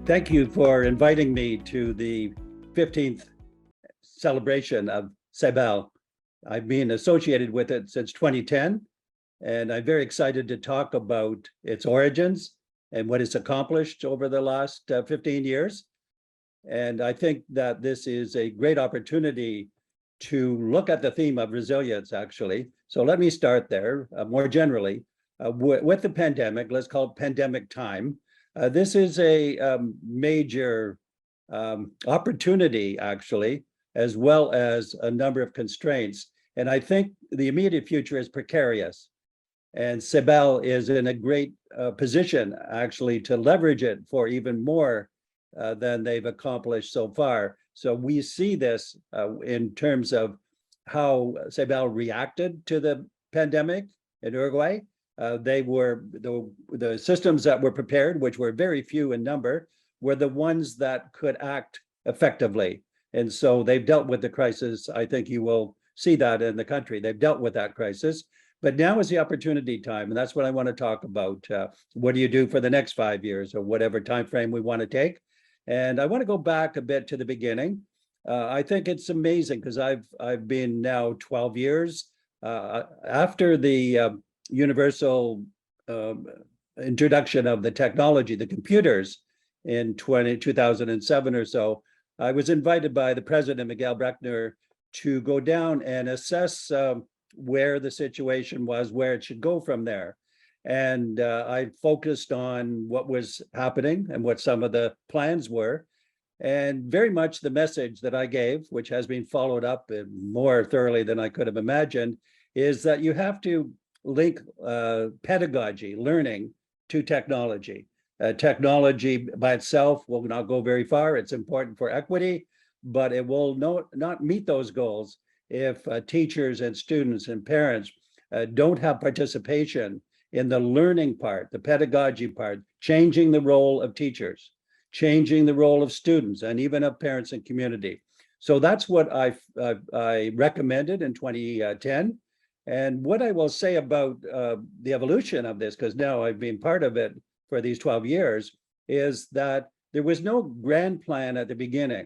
Thank you for inviting me to the 15th celebration of Ceibal. I've been associated with it since 2010, and I'm very excited to talk about its origins and what it's accomplished over the last 15 years. And I think that this is a great opportunity to look at the theme of resilience, actually. So let me start there more generally. With the pandemic, let's call it pandemic time. This is a major opportunity, actually, as well as a number of constraints. And I think the immediate future is precarious. And Ceibal is in a great position, actually, to leverage it for even more than they've accomplished so far. So we see this in terms of how Ceibal reacted to the pandemic in Uruguay. They were the systems that were prepared, which were very few in number, were the ones that could act effectively. And so they've dealt with the crisis. I think you will see that in the country. They've dealt with that crisis. But now is the opportunity time, and that's what I want to talk about. What do you do for the next 5 years, or whatever time frame we want to take? And I want to go back a bit to the beginning. I think it's amazing because I've been now 12 years after the universal introduction of the technology, the computers, in 2007 or so. I was invited by the president, Miguel Brechner, to go down and assess where the situation was, where it should go from there. And I focused on what was happening and what some of the plans were. And very much the message that I gave, which has been followed up more thoroughly than I could have imagined, is that you have to link pedagogy, learning, to technology. Technology by itself will not go very far. It's important for equity, but it will not meet those goals if teachers and students and parents don't have participation in the learning part, the pedagogy part, changing the role of teachers, changing the role of students, and even of parents and community. So that's what I recommended in 2010. And what I will say about the evolution of this, because now I've been part of it for these 12 years, is that there was no grand plan at the beginning,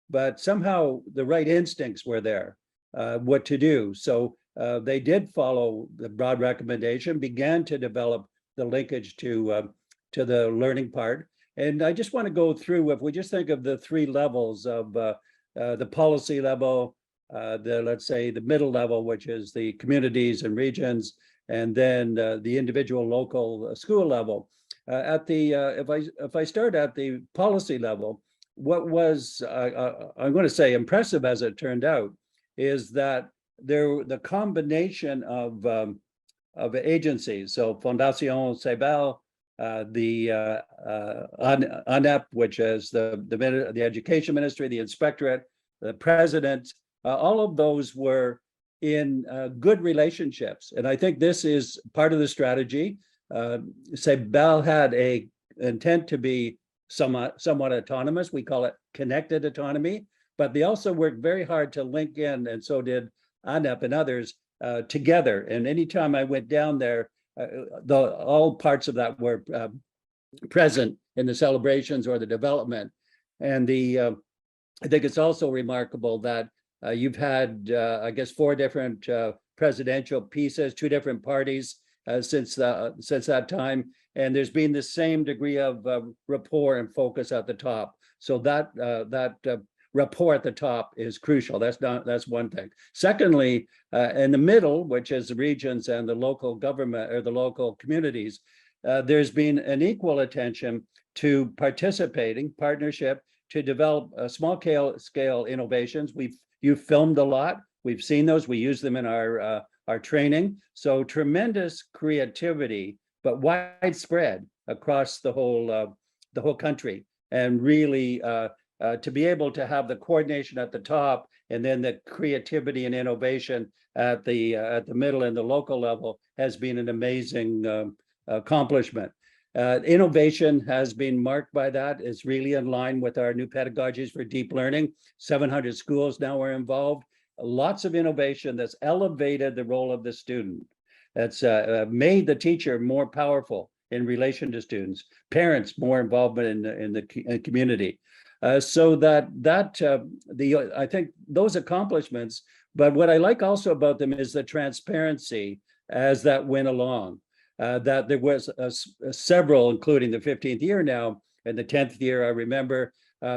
but somehow the right instincts were there, what to do. So they did follow the broad recommendation, began to develop the linkage to the learning part. And I just want to go through, if we just think of the three levels of the policy level, let's say the middle level, which is the communities and regions, and then the individual local school level. If I start at the policy level, what was I'm going to say impressive as it turned out is that the combination of agencies, so Fundación Ceibal, the ANEP, which is the Education Ministry, the Inspectorate, the President, all of those were in good relationships. And I think this is part of the strategy. Ceibal had an intent to be somewhat autonomous. We call it connected autonomy, but they also worked very hard to link in, and so did ANEP and others together. And anytime I went down there, all parts of that were present in the celebrations or the development. And I think it's also remarkable that you've had, I guess, 4 different presidential pieces, 2 different parties since that time, and there's been the same degree of rapport and focus at the top. So that rapport at the top is crucial. That's one thing. Secondly, in the middle, which is the regions and the local government or the local communities, there's been an equal attention to partnership to develop small scale innovations. You've filmed a lot. We've seen those. We use them in our training. So tremendous creativity, but widespread across the whole country, and really to be able to have the coordination at the top and then the creativity and innovation at the middle and the local level has been an amazing accomplishment. Innovation has been marked by that. It's really in line with our new pedagogies for deep learning. 700 schools now are involved. Lots of innovation that's elevated the role of the student. That's made the teacher more powerful in relation to students, parents more involvement in the community. So I think those accomplishments, but what I like also about them is the transparency as that went along. That there was several, including the 15th year now, and the 10th year, I remember,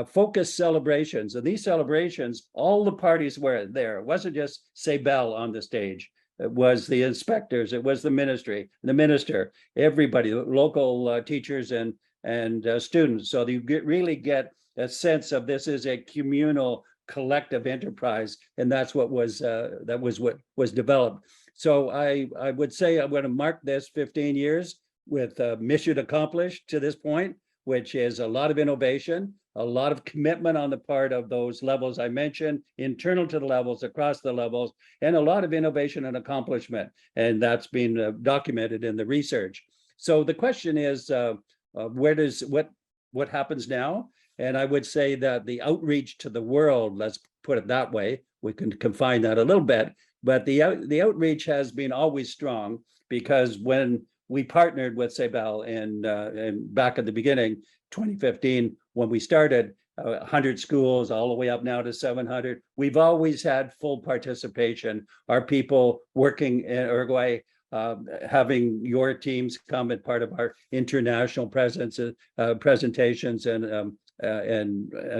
focused celebrations. And these celebrations, all the parties were there. It wasn't just Ceibal on the stage. It was the inspectors, it was the ministry, the minister, everybody, local teachers and students. So you really get a sense of this is a communal collective enterprise, and that's what was what was developed. So I would say I'm going to mark this 15 years with mission accomplished to this point, which is a lot of innovation, a lot of commitment on the part of those levels I mentioned, internal to the levels, across the levels, and a lot of innovation and accomplishment. And that's been documented in the research. So the question is, what happens now? And I would say that the outreach to the world, let's put it that way, we can confine that a little bit, but the outreach has been always strong, because when we partnered with Ceibal and back at the beginning, 2015, when we started, 100 schools all the way up now to 700, we've always had full participation. Our people working in Uruguay, having your teams come as part of our international presentations and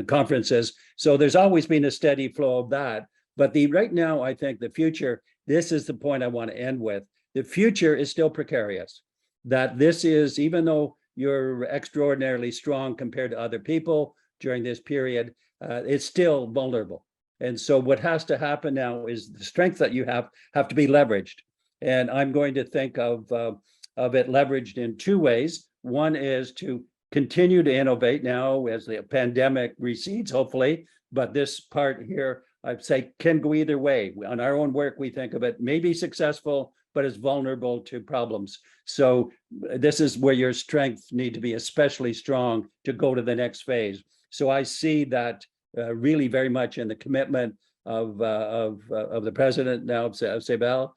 conferences. So there's always been a steady flow of that. But right now, I think the future, this is the point I want to end with. The future is still precarious. That this is, even though you're extraordinarily strong compared to other people during this period, it's still vulnerable. And so what has to happen now is the strength that you have to be leveraged. And I'm going to think of it leveraged in two ways. One is to continue to innovate now as the pandemic recedes, hopefully. But this part here, I'd say, can go either way. On our own work, we think of it may be successful, but it's vulnerable to problems. So this is where your strengths need to be especially strong to go to the next phase. So I see that really very much in the commitment of the president now of Ceibal.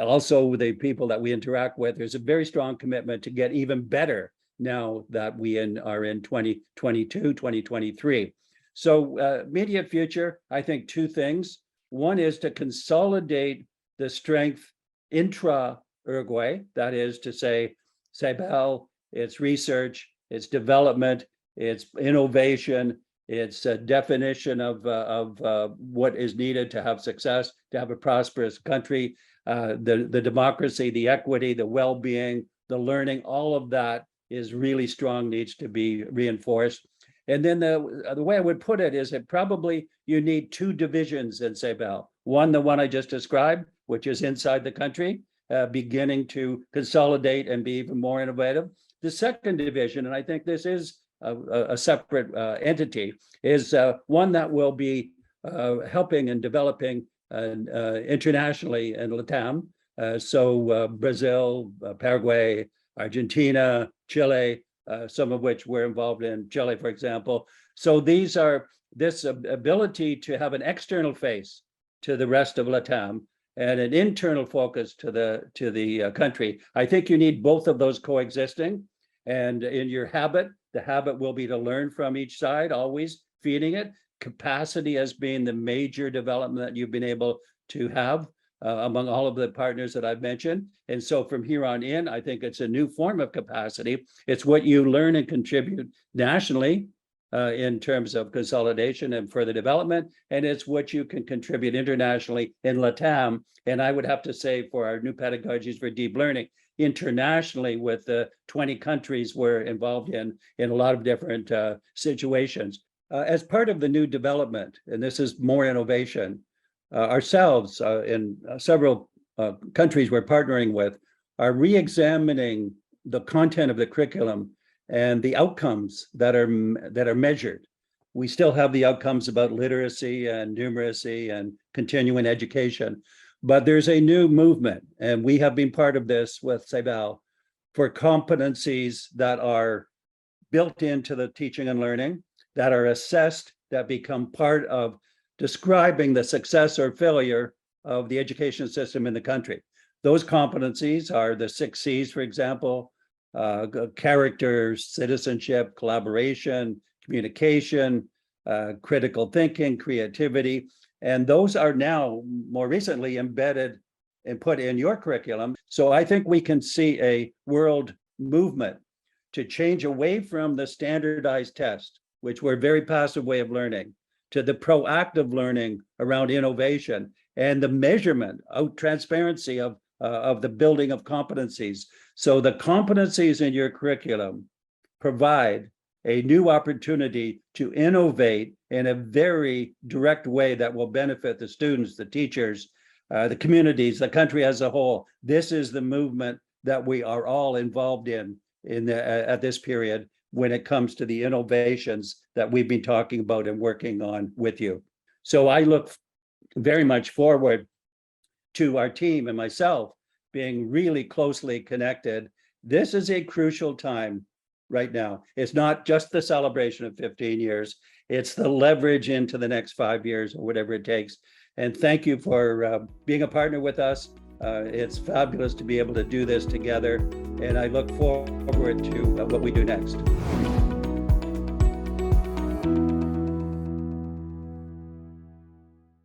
Also the people that we interact with, there's a very strong commitment to get even better now that we are in 2022, 2023. So immediate future, I think two things. One is to consolidate the strength intra-Uruguay, that is to say, Ceibal, its research, its development, its innovation, its definition of what is needed to have success, to have a prosperous country, the democracy, the equity, the well-being, the learning, all of that is really strong, needs to be reinforced. And then the way I would put it is that probably you need two divisions in Ceibal. One, the one I just described, which is inside the country, beginning to consolidate and be even more innovative. The second division, and I think this is a separate entity, is one that will be helping and developing internationally in LATAM. So Brazil, Paraguay, Argentina, Chile, some of which we're involved in, Chile, for example. So this ability to have an external face to the rest of LATAM and an internal focus to the country. I think you need both of those coexisting. And in your habit, the habit will be to learn from each side, always feeding it. Capacity as being the major development that you've been able to have among all of the partners that I've mentioned. And so from here on in, I think it's a new form of capacity. It's what you learn and contribute nationally in terms of consolidation and further development. And it's what you can contribute internationally in LATAM. And I would have to say for our new pedagogies for deep learning, internationally with the 20 countries we're involved in a lot of different situations. As part of the new development, and this is more innovation, ourselves in several countries we're partnering with are re-examining the content of the curriculum and the outcomes that are measured. We still have the outcomes about literacy and numeracy and continuing education, but there's a new movement, and we have been part of this with Ceibal for competencies that are built into the teaching and learning, that are assessed, that become part of describing the success or failure of the education system in the country. Those competencies are the 6 C's, for example, character, citizenship, collaboration, communication, critical thinking, creativity. And those are now more recently embedded and put in your curriculum. So I think we can see a world movement to change away from the standardized test, which were a very passive way of learning, to the proactive learning around innovation and the measurement of transparency of the building of competencies. So the competencies in your curriculum provide a new opportunity to innovate in a very direct way that will benefit the students, the teachers, the communities, the country as a whole. This is the movement that we are all involved in at this period when it comes to the innovations that we've been talking about and working on with you. So I look very much forward to our team and myself being really closely connected. This is a crucial time right now. It's not just the celebration of 15 years, it's the leverage into the next 5 years or whatever it takes. And thank you for being a partner with us. It's fabulous to be able to do this together, and I look forward to what we do next.